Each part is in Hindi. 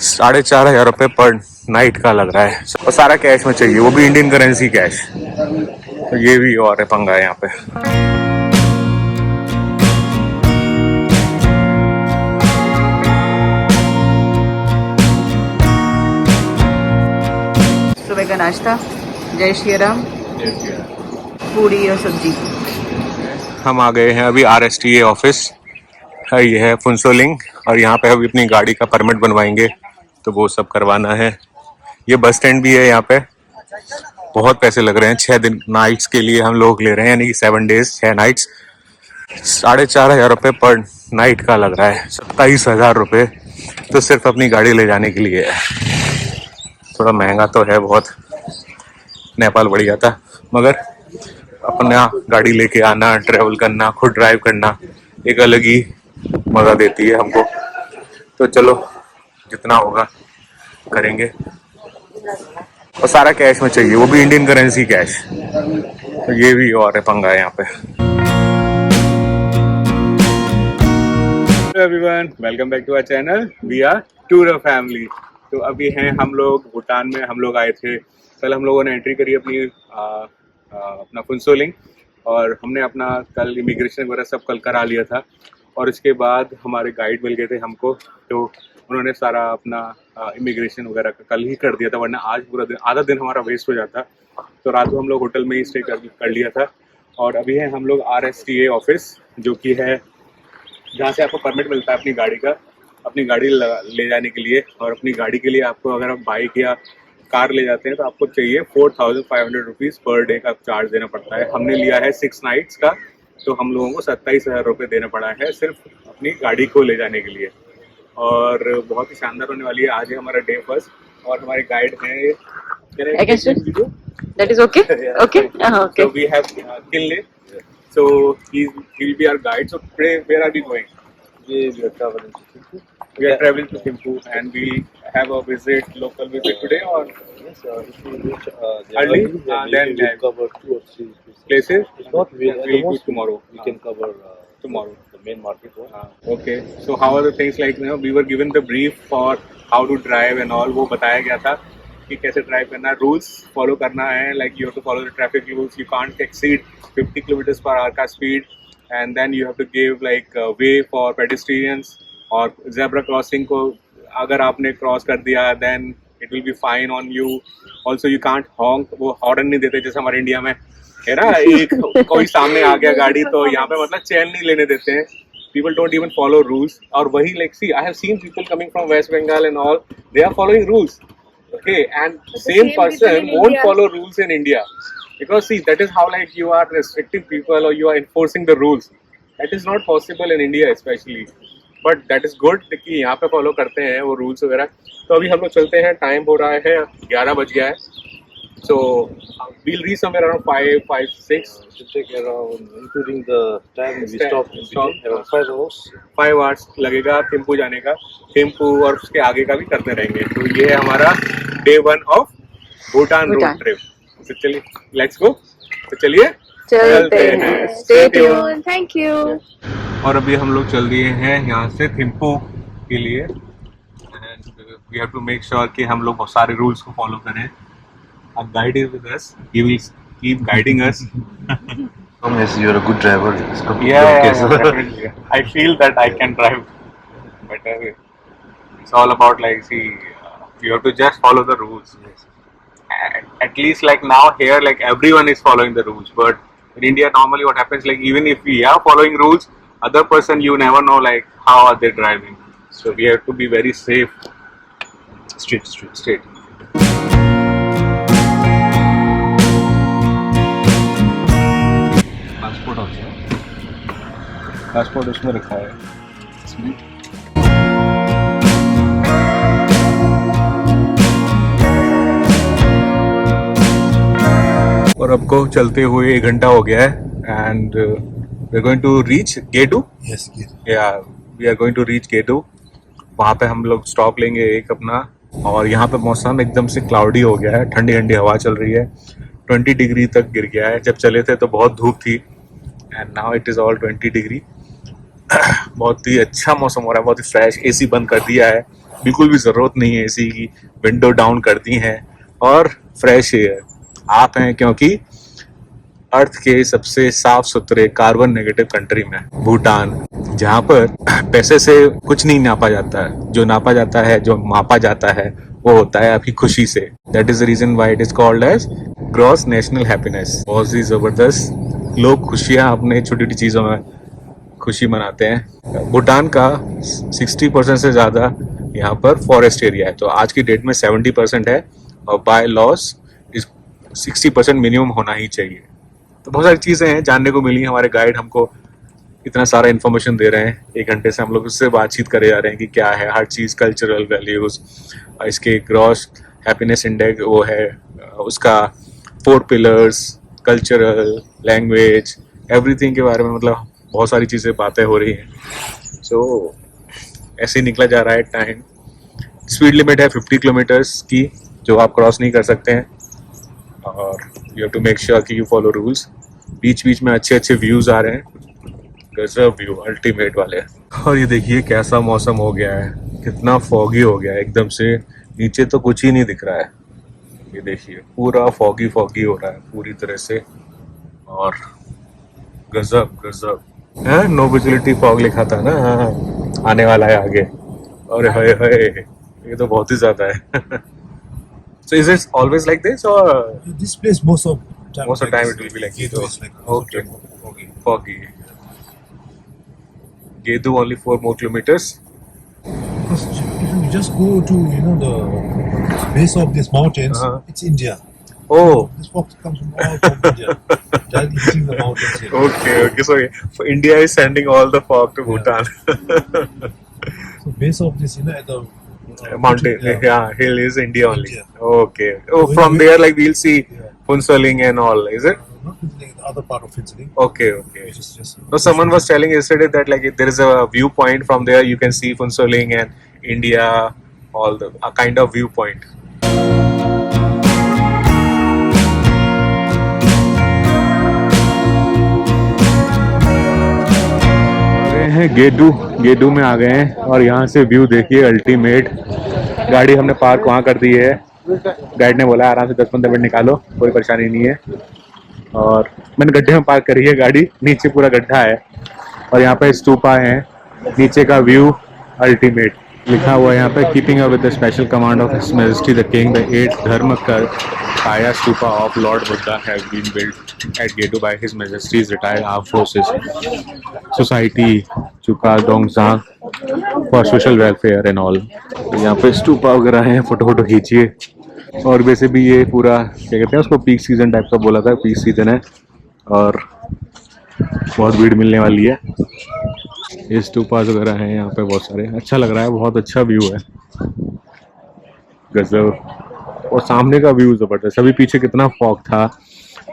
4,500 रुपये पर नाइट का लग रहा है और सारा कैश में चाहिए, वो भी इंडियन करेंसी कैश। तो ये भी और है पंगा है यहाँ पे। सुबह का नाश्ता, जय श्री राम, पूरी और सब्जी। हम आ गए हैं अभी RSTA ऑफिस, ये है फुनसोलिंग, और यहाँ पे अभी अपनी गाड़ी का परमिट बनवाएंगे, तो वो सब करवाना है। ये बस स्टैंड भी है यहाँ पे। बहुत पैसे लग रहे हैं 6 दिन नाइट्स के लिए हम लोग ले रहे हैं, यानी कि 7 डेज 6 नाइट्स। 4,500 रुपये पर नाइट का लग रहा है। 27,000 रुपये तो सिर्फ अपनी गाड़ी ले जाने के लिए है। थोड़ा महंगा तो है बहुत, नेपाल बढ़िया था, मगर अपना गाड़ी लेके आना, ट्रैवल करना, खुद ड्राइव करना एक अलग ही मजा देती है हमको। तो चलो जितना होगा करेंगे, और सारा कैश में चाहिए, वो भी इंडियन करेंसी कैश। तो ये भी और है पंगा है यहाँ पे। Hello everyone, welcome back to our channel. We are tour family. तो अभी हैं हम लोग भूटान में। हम लोग आए थे कल, हम लोगों ने एंट्री करी अपनी अपना फुनसोलिंग, और हमने अपना कल इमिग्रेशन वगैरह सब कल करा लिया था। और इसके बाद हमारे गाइड मिल गए थे हमको, तो उन्होंने सारा अपना इमिग्रेशन वगैरह का कल ही कर दिया था, वरना आज पूरा दिन, आधा दिन हमारा वेस्ट हो जाता। तो रात को हम लोग होटल में ही स्टे कर लिया था। और अभी है हम लोग RSTA ऑफिस, जो कि है जहाँ से आपको परमिट मिलता है अपनी गाड़ी का, अपनी गाड़ी ले जाने के लिए। और अपनी गाड़ी के लिए आपको, अगर आप बाइक या कार ले जाते हैं, तो आपको चाहिए 4,500 रुपीज़ पर डे का चार्ज देना पड़ता है। हमने लिया है 6 नाइट्स का, तो हम लोगों को 27,000 रुपये देना पड़ा है सिर्फ अपनी गाड़ी को ले जाने के लिए। और बहुत ही शानदार होने वाली है। आज है हमारा डे फर्स्ट, और हमारे गाइड हैं That is okay? Okay? Okay. So we have Kinle. So he'll be our guide. So today, where are we going? We are traveling to Thimphu. We are traveling to Thimphu, and we have a local visit today, or Yes, if we reach early, then then we will cover 2 or 3 places. If not, We'll go tomorrow. We can cover Tomorrow. the main market one. Okay. So how are the things like? We were given the brief for how to drive and all. वो बताया गया था कि कैसे ड्राइव करना है, रूल्स फॉलो करना है। Like you have to follow the traffic rules, you can't exceed 50 kilometre per hour का speed, and then you have to give like way for pedestrians. और जेब्रा क्रॉसिंग को अगर आपने क्रॉस कर दिया, then it will be fine on you. Also you can't honk, वो हॉर्न नहीं देते जैसे हमारे इंडिया में है ना, एक कोई सामने आ गया गाड़ी तो यहाँ पे मतलब चैन नहीं लेने देते हैं। People don't even follow rules. और वही like see, I have seen people coming from West Bengal and all, they are following rules. Okay, and same person won't follow rules in India, because see, that is how like you are restricting people or you are enforcing the rules. That is not possible in India especially. But that is good कि यहाँ पे follow करते हैं वो rules वगैरह। तो अभी हम लोग चलते हैं, टाइम हो रहा है 11 बज गया है। So we'll reach somewhere around 5-6. It should take around, including the time we stop, around 5 hours. 5 hours लगेगा थिम्पू जाने का। थिम्पू और उसके आगे का भी करते रहेंगे। तो ये है हमारा day 1 of Bhutan road trip. तो चलिए लेट्स गो। तो चलिए चलते हैं। Stay tuned. Thank you. और अभी हम लोग चल दिए हैं यहाँ से थिम्पू के लिए, and we have to make sure कि हम लोग बहुत सारे रूल्स को फॉलो करें। Our guide is with us. He will keep guiding us. Yes, you are a good driver. Yeah, definitely. I feel that I can drive better. It's all about like, see, you have to just follow the rules. Yes. At least like now here, like everyone is following the rules. But in India, normally what happens, like even if we are following rules, other person you never know like how are they driving. So we have to be very safe. Straight. Passport उसमें रखा है। और आपको चलते हुए 1 घंटा हो गया है, and we are going to reach Gedu. Yes, yeah we are going to reach Gedu. वहाँ पे हम लोग स्टॉप लेंगे एक अपना। और यहाँ पे मौसम एकदम से क्लाउडी हो गया है, ठंडी ठंडी हवा चल रही है, 20 डिग्री तक गिर गया है। जब चले थे तो बहुत धूप थी, and now it is all 20 degree. बहुत ही अच्छा मौसम हो रहा है, बहुत ही फ्रेश। AC बंद कर दिया है, बिल्कुल भी ज़रूरत नहीं है एसी की, विंडो डाउन कर दी हैं और फ्रेश एयर आप हैं, क्योंकि अर्थ के सबसे साफ सुथरे कार्बन नेगेटिव कंट्री में भूटान, जहाँ पर पैसे से कुछ नहीं नापा जाता है, जो नापा जाता है, जो मापा जाता है वो होता है आपकी खुशी से। That is the reason why it is called as gross national happiness. बहुत ही जबरदस्त लोग खुशियां अपने छोटी छोटी चीजों में खुशी मनाते हैं। भूटान का 60% से ज़्यादा यहाँ पर फॉरेस्ट एरिया है, तो आज की डेट में 70% है और बाय लॉस इस 60% मिनिमम होना ही चाहिए। तो बहुत सारी चीज़ें हैं जानने को मिली। हमारे गाइड हमको इतना सारा इन्फॉर्मेशन दे रहे हैं, 1 घंटे से हम लोग उससे बातचीत करे जा रहे हैं कि क्या है हर चीज़, कल्चरल वैल्यूज़, इसके ग्रॉस हैप्पीनेस इंडेक्स वो है, उसका 4 पिलर्स, कल्चरल, लैंग्वेज, एवरीथिंग के बारे में, मतलब बहुत सारी चीज़ें बातें हो रही हैं। सो ऐसे ही निकला जा रहा है टाइम। स्पीड लिमिट है 50 किलोमीटर्स की, जो आप क्रॉस नहीं कर सकते हैं, और you have to make sure कि यू फॉलो रूल्स। बीच बीच में अच्छे अच्छे व्यूज़ आ रहे हैं, गजब व्यू, अल्टीमेट वाले। और ये देखिए कैसा मौसम हो गया है, कितना फॉगी हो गया है एकदम से, नीचे तो कुछ ही नहीं दिख रहा है। ये देखिए पूरा फॉगी फॉगी हो रहा है पूरी तरह से, और गजब गजब है। नो विजिबिलिटी फॉग लिखा था ना, हाँ, आने वाला है आगे। अरे हाय हाय, ये तो बहुत ही ज्यादा है। So is it always like this, or This place most of time it will be like this? Gedo is like Okay. foggy. Foggy. Gedu only 4 more kilometers. Because if you just go to the base of these mountains, Uh-huh. it's India. Oh. This fog comes from India. Directly hitting the mountains here. Okay. So India is sending all the fog to Bhutan. So base of this, at the Mountain, yeah, hill is India only. India. Okay. Oh, When from we- there, like we'll see Yeah. Phunsaling and all, is it? Not Finland, the other part of Finland. Okay. Which is just. No, someone was telling yesterday that like there is a viewpoint from there you can see Phunsaling and India, all the a kind of viewpoint. हैं गेडू में आ गए हैं, और यहाँ से व्यू देखिए अल्टीमेट। गाड़ी हमने पार्क वहाँ कर दी है, गाइड ने बोला आराम से 10-15 मिनट निकालो, कोई परेशानी नहीं है। और मैंने गड्ढे में पार्क करी है गाड़ी, नीचे पूरा गड्ढा है, और यहाँ पे स्तूपा है, नीचे का व्यू अल्टीमेट। लिखा हुआ है यहाँ पे keeping up with the special command of his majesty the king the 8th धर्मकर काया stupa of lord Buddha have been built at Gedu by his majesty's retired armed forces society Chukha Dzongkhag for social welfare and all. यहाँ पे स्तूपा वगैरह है, फोटो खींचिए। और वैसे भी ये पूरा क्या कहते हैं उसको, पीक सीजन टाइप का बोला था, पीक सीजन है और बहुत भीड़ मिलने वाली है। ये स्तूपास वगैरह हैं यहाँ पे बहुत सारे, अच्छा लग रहा है, बहुत अच्छा व्यू है, गजब। और सामने का व्यू जबरदस्त। अभी पीछे कितना फॉग था,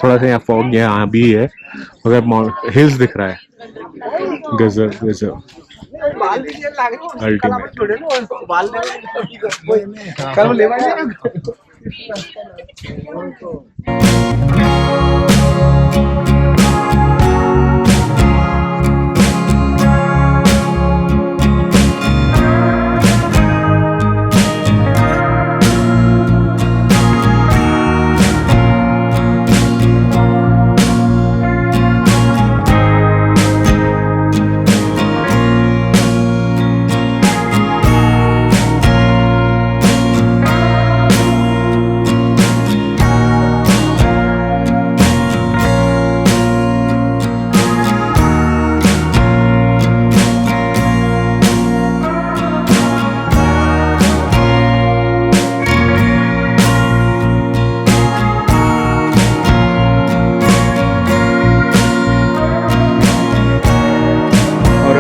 थोड़ा सा यहाँ फॉग यहाँ भी है, मगर हिल्स दिख रहा है, गजब गजब अल्टीमेट।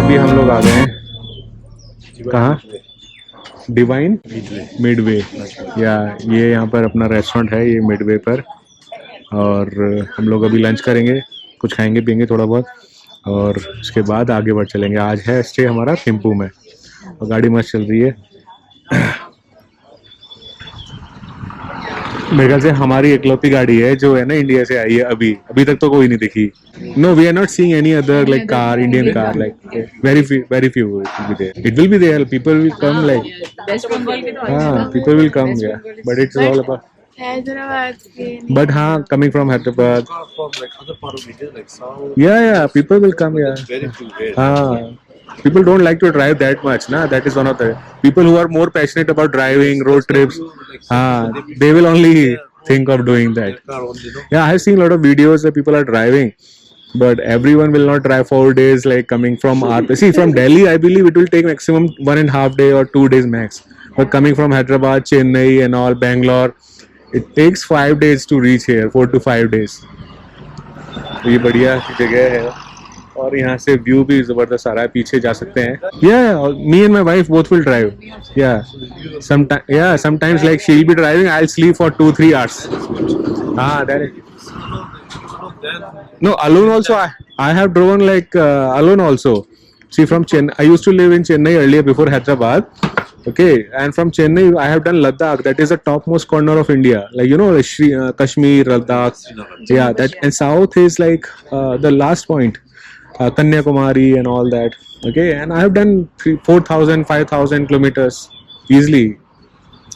अभी हम लोग आ गए हैं कहाँ, डिवाइन मिडवे, या ये यहाँ पर अपना रेस्टोरेंट है, ये मिडवे पर। और हम लोग अभी लंच करेंगे, कुछ खाएंगे पियेंगे थोड़ा बहुत, और उसके बाद आगे बढ़ चलेंगे। आज है स्टे हमारा थिम्पू में, और गाड़ी मस्त चल रही है। मेरे ख्याल से हमारी इकलौती गाड़ी है जो है ना इंडिया से आई है अभी अभी तक तो कोई नहीं दिखी. No we are not seeing any other like car Indian car like very few it will be there people will come like West Bengal के तो हाँ पीपल विल कम या but it's all about Hyderabad के but हाँ coming from Hyderabad From like other part of India, like south. yeah people will come yeah Very few. Very. people don't like to drive that much na that is one of the people who are more passionate about driving road trips they will only think of doing that Car only, no? yeah I have seen a lot of videos that people are driving but everyone will not drive 4 days like coming from our see from Delhi I believe it will take maximum 1.5 day or 2 days max but coming from Hyderabad Chennai and all Bangalore it takes 5 days to reach here 4 to 5 days तो ये बढ़िया जगह है और यहाँ से व्यू भी जबरदस्त आ रहा है पीछे जा सकते हैं yeah me and my wife both will drive yeah sometimes like she'll be driving I'll sleep for 2-3 hours that is no alone also I have driven like alone also see from Chennai I used to live in Chennai earlier before Hyderabad okay and from Chennai I have done Ladakh that is the topmost corner of India like you know Kashmir Ladakh yeah that and south is like the last point Kanyakumari and all that okay and I have done 4,000 5,000 kilometers easily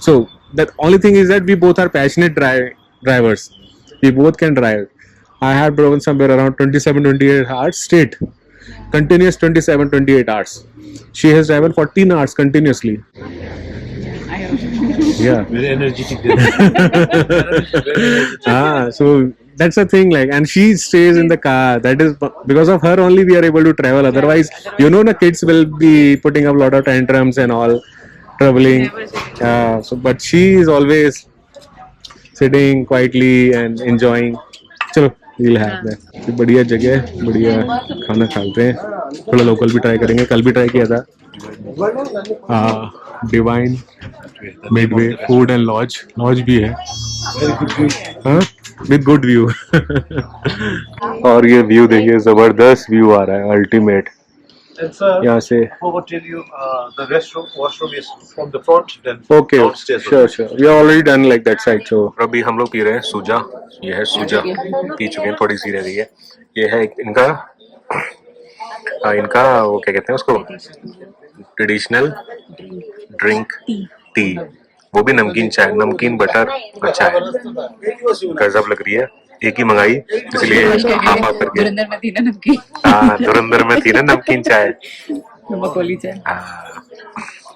so the only thing is that we both are passionate drivers we both can drive I have driven somewhere around 27-28 hours straight continuous 27-28 hours she has driven 14 hours continuously yeah Very energetic. Very energetic. so that's the thing like and she stays in the car that is because of her only we are able to travel otherwise you know the kids will be putting up a lot of tantrums and all troubling so but she is always sitting quietly and enjoying चलो we'll have that बढ़िया जगह है बढ़िया खाना खाते हैं थोड़ा लोकल भी ट्राई करेंगे कल भी ट्राई किया था divine midway food and lodge भी है विद गुड व्यू और ये व्यू देखिए जबरदस्त व्यू आ रहा है अल्टीमेट And sir, यहाँ से I forgot to tell you, the washroom is from the front, then okay downstairs. Sure we are already done like that side so अभी हम लोग पी रहे हैं सूजा ये है सूजा पी चुके हैं थोड़ी सी रह गई है ये है इनका इनका वो क्या कहते हैं उसको ट्रेडिशनल ड्रिंक टी वो भी नमकीन चाय नमकीन बटर और चाय गजब लग रही है एक ही मंगाई इसलिए हाफ हाफ करके धुरंधर में थी ना नमकीन धुरंधर में थी ना नमकीन चाय नमक वाली चाय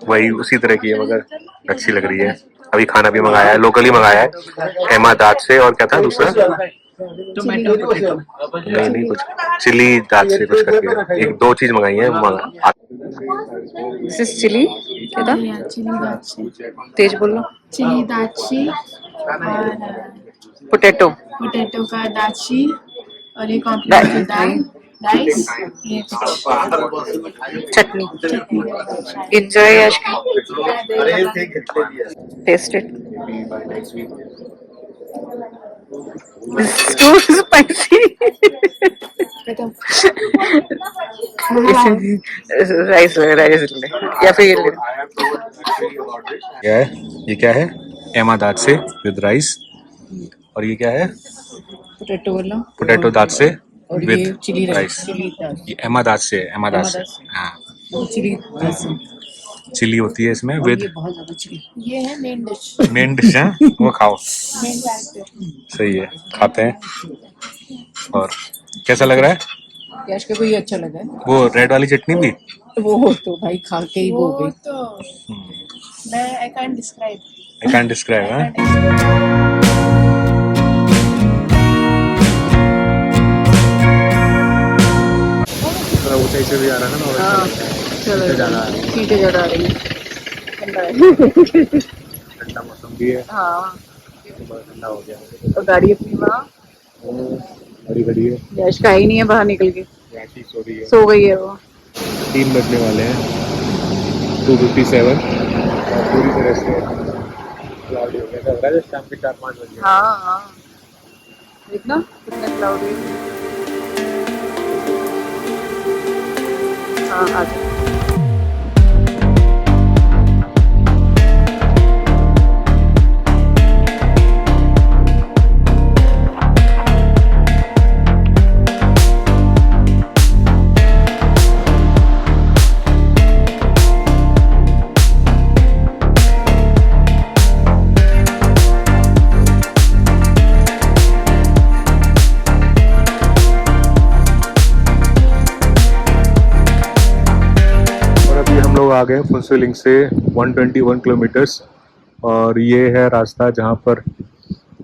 वही उसी तरह की है मगर अच्छी लग रही है अभी खाना भी मंगाया है लोकली मंगाया है अहमदाबाद से और क्या था दूसरा टोमेटो पोटैटो नहीं कुछ चिली दाल से कुछ करके एक दो चीज मंगाई है दिस इज चिली क्या था चिली दाची तेज बोलो चिली दाची और पोटैटो पोटैटो का दाची और एक कॉम्प्लीमेंट्री दाल राइस ये चटनी एंजॉय यश taste it This is too spicy. Rice ले या फिर ये ले क्या है ये क्या है अहमदाबाद से विद राइस और ये क्या है पोटैटो बोलो पोटैटो दाल से और ये विद चिली राइस राइस ये अहमदाबाद से हाँ चिली राइस चिली होती है इसमें और विद ये बहुत ज्यादा चिली ये है मेन डिश है वो खाओ मेन कैरेक्टर सही है खाते हैं और कैसा लग रहा है यश के को ये अच्छा लगा है वो रेड वाली चटनी भी वो तो भाई खा के ही वो गई तो मैं I can't describe I can describe ऊंचाई से भी आ रहा है ना हाँ चलो ज्यादा आ रही है सीटें ज्यादा आ रही है ठंडा मौसम भी है हाँ बड़ा ठंडा हो गया और गाड़ी अपनी वहाँ बड़ी बड़ी है यश का ही नहीं है बाहर निकल के रांची सो रही है सो गई है वो 3 बजने वाले हैं 2:57 और पूरी तरह से क्लाउडी हो गया था लग रहा है शाम के 4-5 बजे हाँ हाँ देखना कितना क्लाउडी हाँ आ जाओ आ गए फुनसुलिंग से 121 किलोमीटर्स, और ये है रास्ता जहाँ पर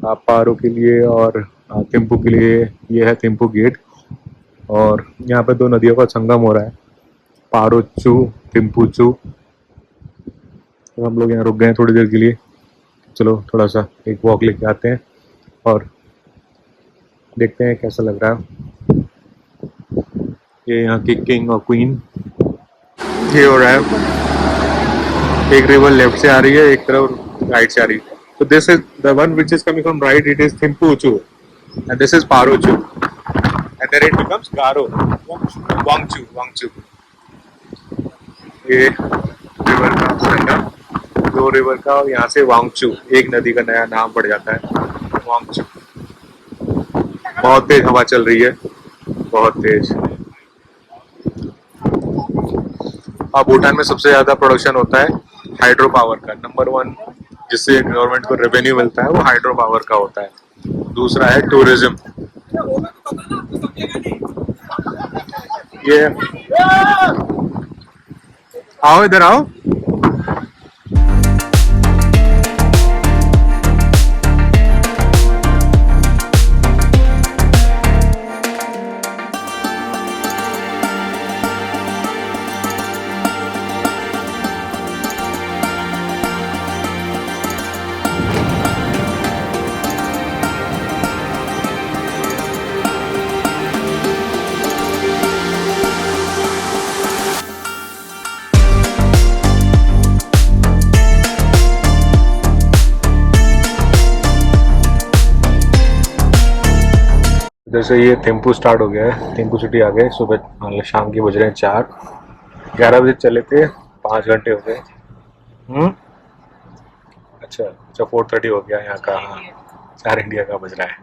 पारो के लिए और थिम्पू के लिए, ये है थिम्पू गेट। और यहाँ पे दो नदियों का संगम हो रहा है, पारो चू, थिम्पू चू। तो हम लोग यहाँ रुक गए हैं थोड़ी देर के लिए। चलो थोड़ा सा एक वॉक लेके आते हैं और देखते हैं कैसा लग रहा है। ये यहाँ की किंग और क्वीन, ये हो रहा है। एक रिवर लेफ्ट से आ रही है, एक तरफ राइट से आ रही है। तो this is the one which is coming from right, it is Thimphu चू एंड दिस इज पारो चू एंड देन इट बिकम्स गारो, वांगचू। ये रिवर का संगम, दो रिवर का, और यहाँ से वांगचू, एक नदी का नया नाम पड़ जाता है, वांगचू। बहुत तेज हवा चल रही है, बहुत तेज। अब भूटान में सबसे ज्यादा प्रोडक्शन होता है हाइड्रो पावर का। नंबर 1 जिससे गवर्नमेंट को रेवेन्यू मिलता है वो हाइड्रो पावर का होता है। दूसरा है टूरिज्म। ये आओ, इधर आओ। जैसे ये थिम्पू स्टार्ट हो गया है, थिम्पू सिटी आ गए। सुबह शाम के बज रहे हैं 4, 11 बजे चले थे, 5 घंटे हो गए। अच्छा 4:30 हो गया यहाँ का। हाँ 4 इंडिया का बज रहा है,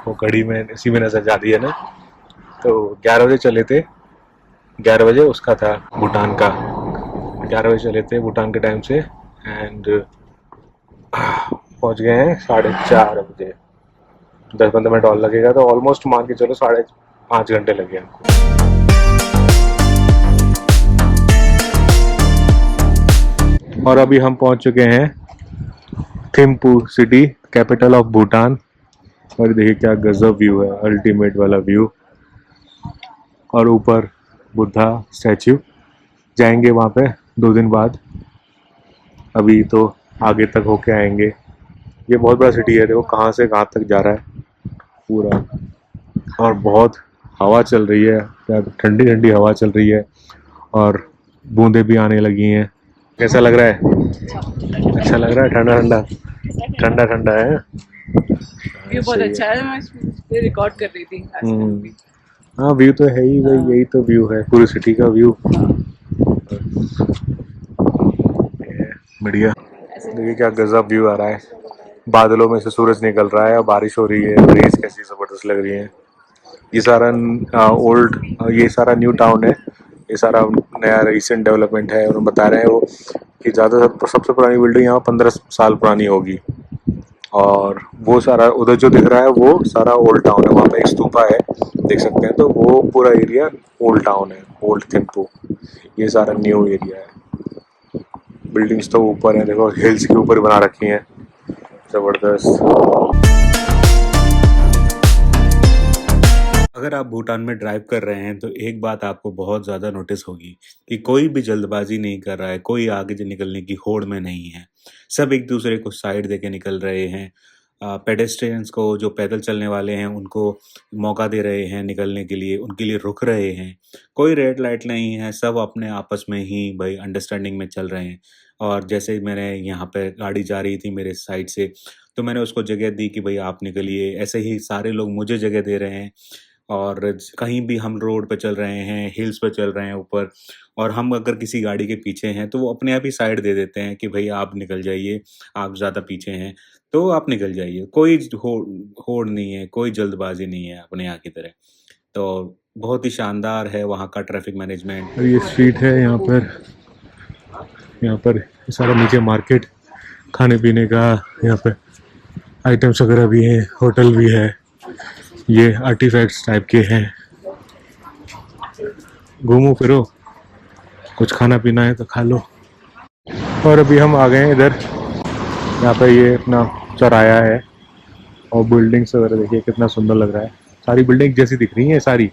वो घड़ी में इसी में नजर जाती है ना। तो 11 बजे चले थे, 11 बजे उसका था भूटान का, 11 बजे चले थे भूटान के टाइम से, एंड पहुँच गए हैं 4:30 बजे। 10-15 मिनट और लगेगा, तो ऑलमोस्ट मान के चलो 5.5 घंटे लगे हमको। और अभी हम पहुंच चुके हैं Thimphu city, capital of Bhutan. और देखिए क्या गजब व्यू है, अल्टीमेट वाला व्यू। और ऊपर बुद्धा स्टैचू, जाएंगे वहाँ पे 2 दिन बाद। अभी तो आगे तक होके आएंगे। ये बहुत बड़ा सिटी है, देखो कहाँ से कहाँ तक जा रहा है पूरा। और बहुत हवा चल रही है, ठंडी ठंडी हवा चल रही है, और बूंदें भी आने लगी हैं। कैसा लग रहा है? अच्छा लग रहा है, ठंडा ठंडा, ठंडा ठंडा है। ये बहुत अच्छा है, मैं इसमें रिकॉर्ड कर रही थी। हाँ व्यू तो है ही भाई, यही तो व्यू है पूरी सिटी का व्यू। बढ़िया, देखिए क्या गजब व्यू आ रहा है। बादलों में से सूरज निकल रहा है और बारिश हो रही है, रेस कैसी जबरदस्त लग रही है। ये सारा ये सारा न्यू टाउन है, ये सारा नया रिसेंट डेवलपमेंट है। और बता रहे हैं वो कि सबसे पुरानी बिल्डिंग यहाँ 15 साल पुरानी होगी। और वो सारा उधर जो दिख रहा है वो सारा ओल्ड टाउन है, वहाँ पे एक स्तूपा है देख सकते हैं। तो वो पूरा एरिया ओल्ड टाउन है, ओल्ड थिम्पू। ये सारा न्यू एरिया है। बिल्डिंग्स तो ऊपर है, देखो हिल्स के ऊपर बना रखी हैं, जबरदस्त। अगर आप भूटान में ड्राइव कर रहे हैं तो एक बात आपको बहुत ज़्यादा नोटिस होगी कि कोई भी जल्दबाजी नहीं कर रहा है, कोई आगे निकलने की होड़ में नहीं है। सब एक दूसरे को साइड देके निकल रहे हैं। पेडेस्ट्रियंस को, जो पैदल चलने वाले हैं, उनको मौका दे रहे हैं निकलने के लिए, उनके लिए रुक रहे हैं। कोई रेड लाइट नहीं है, सब अपने आपस में ही भाई अंडरस्टैंडिंग में चल रहे हैं। और जैसे मैंने यहाँ पे गाड़ी जा रही थी मेरे साइड से, तो मैंने उसको जगह दी कि भाई आप निकलिए। ऐसे ही सारे लोग मुझे जगह दे रहे हैं। और कहीं भी हम रोड पे चल रहे हैं, हिल्स पे चल रहे हैं ऊपर, और हम अगर किसी गाड़ी के पीछे हैं तो वो अपने आप ही साइड दे देते हैं कि भाई आप निकल जाइए, आप ज़्यादा पीछे हैं तो आप निकल जाइए। कोई होड़ नहीं है, कोई जल्दबाजी नहीं है अपने यहाँ की तरह। तो बहुत ही शानदार है वहाँ का ट्रैफिक मैनेजमेंट। ये स्ट्रीट है यहाँ पर सारा नीचे मार्केट, खाने पीने का यहाँ पे आइटम्स वगैरह भी हैं, होटल भी है। ये आर्टिफैक्ट्स टाइप के हैं, घूमो फिरो। कुछ खाना पीना है तो खा लो। और अभी हम आ गए हैं इधर, यहाँ पे ये अपना चौराया है और बिल्डिंग्स वगैरह देखिए कितना सुंदर लग रहा है, सारी बिल्डिंग जैसी दिख रही हैं सारी।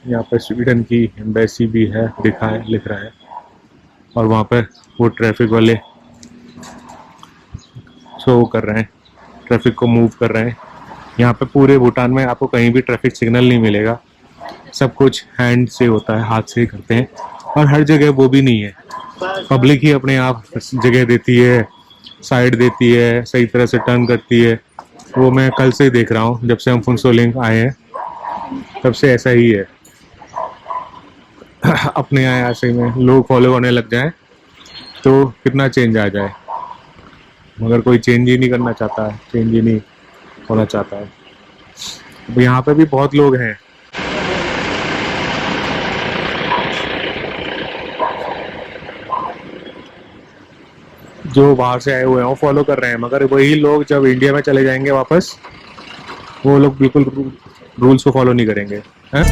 यहाँ पे स्वीडन की एम्बेसी भी है, लिखा है, लिख रहा है। और वहाँ पर वो ट्रैफिक वाले शो कर रहे हैं, ट्रैफिक को मूव कर रहे हैं। यहाँ पे पूरे भूटान में आपको कहीं भी ट्रैफिक सिग्नल नहीं मिलेगा, सब कुछ हैंड से होता है, हाथ से ही करते हैं। और हर जगह वो भी नहीं है, पब्लिक ही अपने आप जगह देती है, साइड देती है, सही तरह से टर्न करती है। वो मैं कल से ही देख रहा हूँ, जब से हम फुनसोलिंग आए हैं तब से ऐसा ही है। अपने यहाँ ऐसे में लोग फॉलो होने लग जाएं तो कितना चेंज आ जाए, मगर कोई चेंज ही नहीं करना चाहता है, चेंज ही नहीं होना चाहता है। अब यहाँ पे भी बहुत लोग हैं। जो बाहर से आए हुए हैं वो फॉलो कर रहे हैं, मगर वही लोग जब इंडिया में चले जाएंगे वापस, वो लोग बिल्कुल रूल्स को फॉलो नहीं करेंगे, हैं?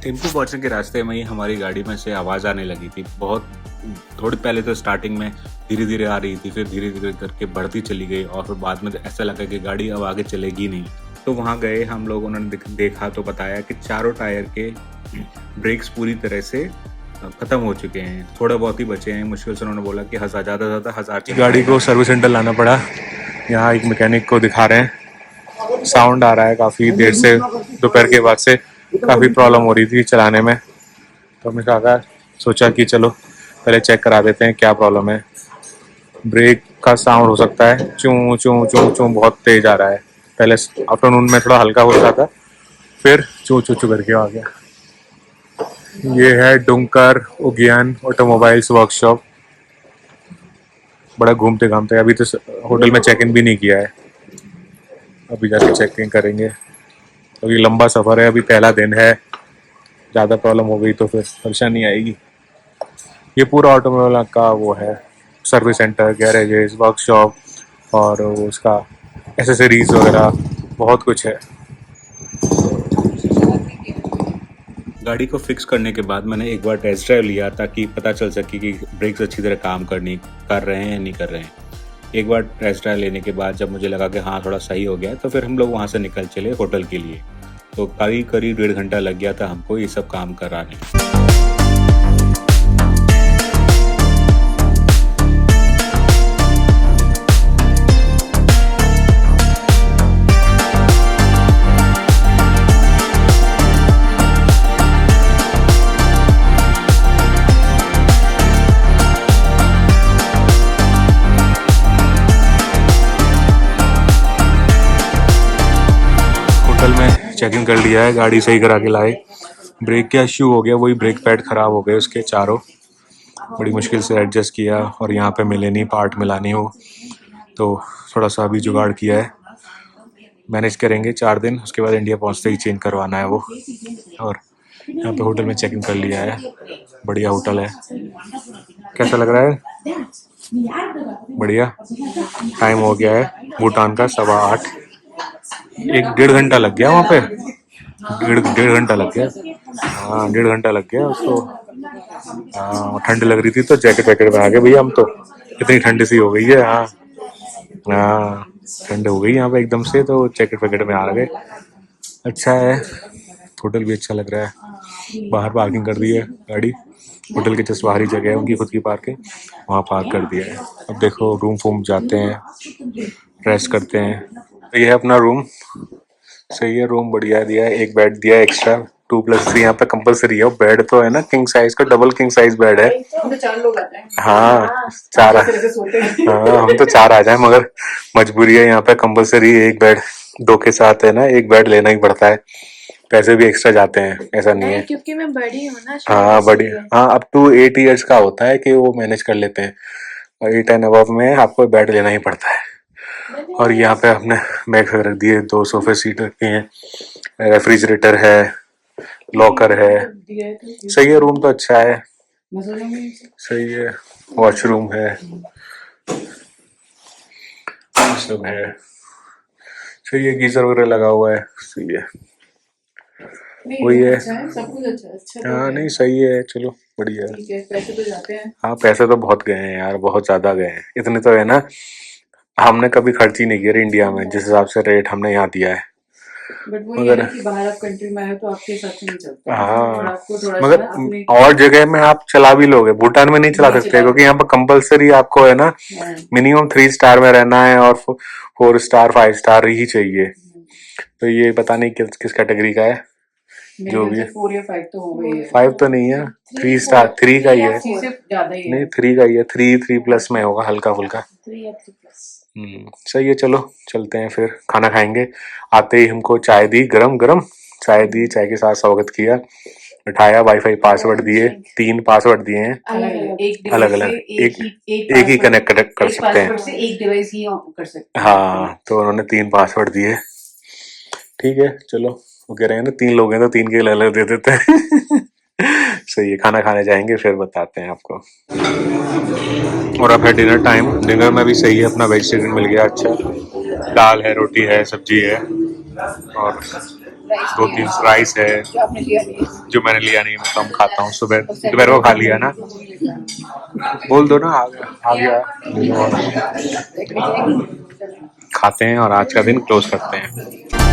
टिम्पू पहुंचने के रास्ते में ही हमारी गाड़ी में से आवाज़ आने लगी थी। बहुत थोड़ी पहले तो स्टार्टिंग में धीरे धीरे आ रही थी, फिर धीरे धीरे करके बढ़ती चली गई और फिर बाद में ऐसा लगा कि गाड़ी अब आगे चलेगी नहीं। तो वहाँ गए हम लोग, उन्होंने देखा तो बताया कि चारों टायर के ब्रेक्स पूरी तरह से ख़त्म हो चुके हैं, थोड़े बहुत ही बचे हैं। मुश्किल से उन्होंने बोला कि ज़्यादा से ज़्यादा 1000 की गाड़ी को सर्विस सेंटर लाना पड़ा। यहाँ एक मैकेनिक को दिखा रहे हैं, साउंड आ रहा है काफ़ी देर से, दोपहर के बाद से काफ़ी प्रॉब्लम हो रही थी चलाने में। तो हमने कहा, सोचा कि चलो पहले चेक करा देते हैं क्या प्रॉब्लम है। ब्रेक का साउंड हो सकता है, चूं चूं चूं चूं बहुत तेज आ रहा है। पहले आफ्टरनून में थोड़ा हल्का हो रहा था, फिर चूं चूं चूं करके आ गया। ये है डुंकर उगियान ऑटोमोबाइल्स वर्कशॉप। बड़ा घूमते घामते, अभी तो होटल में चेक इन भी नहीं किया है, अभी जाके चेक इन करेंगे। अभी लंबा सफ़र है, अभी पहला दिन है, ज़्यादा प्रॉब्लम हो गई तो फिर परेशानी आएगी। ये पूरा ऑटोमोबाइल का वो है, सर्विस सेंटर, गैरेजेस, वर्कशॉप और उसका एसेसरीज वगैरह बहुत कुछ है। गाड़ी को फिक्स करने के बाद मैंने एक बार टेस्ट ड्राइव लिया ताकि पता चल सके कि ब्रेक्स अच्छी तरह काम कर रहे हैं या नहीं कर रहे हैं। एक बार टेस्ट ड्राइव लेने के बाद जब मुझे लगा कि हाँ थोड़ा सही हो गया, तो फिर हम लोग वहाँ से निकल चले होटल के लिए। तो करीब 1.5 घंटा लग गया था हमको ये सब काम कराने। होटल में चेक इन कर लिया है, गाड़ी सही करा के लाए। ब्रेक का इश्यू हो गया, वही ब्रेक पैड ख़राब हो गए उसके चारों, बड़ी मुश्किल से एडजस्ट किया और यहाँ पे मिले नहीं, पार्ट मिलानी हो तो थोड़ा सा अभी जुगाड़ किया है, मैनेज करेंगे 4 दिन, उसके बाद इंडिया पहुँचते ही चेंज करवाना है वो। और यहाँ पे होटल में चेक इन कर लिया है, बढ़िया होटल है। कैसा लग रहा है? बढ़िया। टाइम हो गया है भूटान का 8:15, 1-1.5 घंटा लग गया वहाँ पे, डेढ़ घंटा लग गया। हाँ 1.5 घंटा लग गया उसको। हाँ ठंड लग रही थी तो जैकेट वैकेट में आ गए भैया हम तो, इतनी ठंड सी हो गई है। हाँ हाँ ठंड हो गई यहाँ पे एकदम से, तो जैकेट वैकेट में आ गए। अच्छा है, होटल भी अच्छा लग रहा है। बाहर पार्किंग कर दी है गाड़ी, होटल के जस्ट बाहर ही जगह है उनकी खुद की पार्किंग, वहाँ पार्क कर दिया है। अब देखो रूम फूम जाते हैं, रेस्ट करते हैं। ये है अपना रूम, सही है, रूम बढ़िया दिया है, एक बेड दिया है एक्स्ट्रा, 2+3 यहाँ पे कंपलसरी है। बेड तो है ना किंग साइज का, डबल किंग साइज बेड है। हम तो 4 लोग आते हैं। हाँ 4, हाँ हम तो 4 आ जाए, मगर मजबूरी है यहाँ पे कंपलसरी एक बेड, 2 के साथ है ना, एक बेड लेना ही पड़ता है। पैसे भी एक्स्ट्रा जाते हैं, ऐसा नहीं है क्योंकि मैं बड़ी हूँ ना। हाँ बड़ी, हाँ अप टू 8 ईयर्स का होता है कि वो मैनेज कर लेते हैं, और 8 एंड अबव में आपको बेड लेना ही पड़ता है। और यहाँ पे हमने बैग रख दिए, 2 सोफे सीट रखे हैं, रेफ्रिजरेटर है, लॉकर है, सही है। रूम तो अच्छा है, सही है। वॉशरूम है, सब है, सही है, गीजर वगैरह लगा हुआ है, सही है। नहीं, वही है। अच्छा है, सब कुछ अच्छा है, अच्छा तो हाँ है। नहीं सही है, चलो बढ़िया है। ठीक है, पैसे तो जाते हैं। हाँ पैसे तो बहुत गए हैं यार, बहुत ज्यादा गए हैं, इतने तो है ना, हमने कभी खर्च ही नहीं किया इंडिया में जिस हिसाब से रेट हमने यहाँ दिया है। बट वो ये है मगर ना कि बाहर आप कंट्री में आए हो तो आपके हिसाब से नहीं चलता है। हाँ और आपको थोड़ा मगर सा अपने और जगह में आप चला भी लोगे, भूटान में नहीं चला नहीं सकते चला क्योंकि यहाँ पर कंपलसरी आपको है ना हाँ, मिनिमम 3 स्टार में रहना है और 4 स्टार 5 स्टार ही चाहिए। तो ये पता नहीं किस कैटेगरी का है, मेरे जो ख्याल भी से 4 या 5 तो हो गई है। 5 तो नहीं है, 3 स्टार 3 का ही है। 3 से ज्यादा ही नहीं है। 3 का ही है, 3 प्लस में होगा हल्का फुल्का। 3 या 3 प्लस। सही है, चलो चलते हैं फिर, खाना खाएंगे। आते ही हमको चाय दी, गरम गरम चाय दी, चाय के साथ स्वागत किया, बिठाया, वाईफाई पासवर्ड दिए, 3 पासवर्ड दिए हैं एक अलग डिवाइस अलग, से एक ही कनेक्ट कर एक सकते हैं। पासवर्ड से एक डिवाइस ही ऑन कर सकते हैं। हाँ तो उन्होंने 3 पासवर्ड दिए, ठीक है चलो, वो कह रहे हैं ना 3 लोग हैं तो 3 के अलग अलग दे देते हैं। सही है, खाना खाने जाएंगे फिर बताते हैं आपको। और अब है डिनर टाइम, डिनर में भी सही है, अपना वेजिटेरियन मिल गया, अच्छा दाल है, रोटी है, सब्जी है और 2-3 राइस है जो आपने लिया नहीं है। जो मैंने लिया नहीं, मैं कम खाता हूँ, सुबह दोपहर को खा लिया ना। बोल दो ना, आ गया ले लो और खाते हैं और आज का दिन क्लोज करते हैं।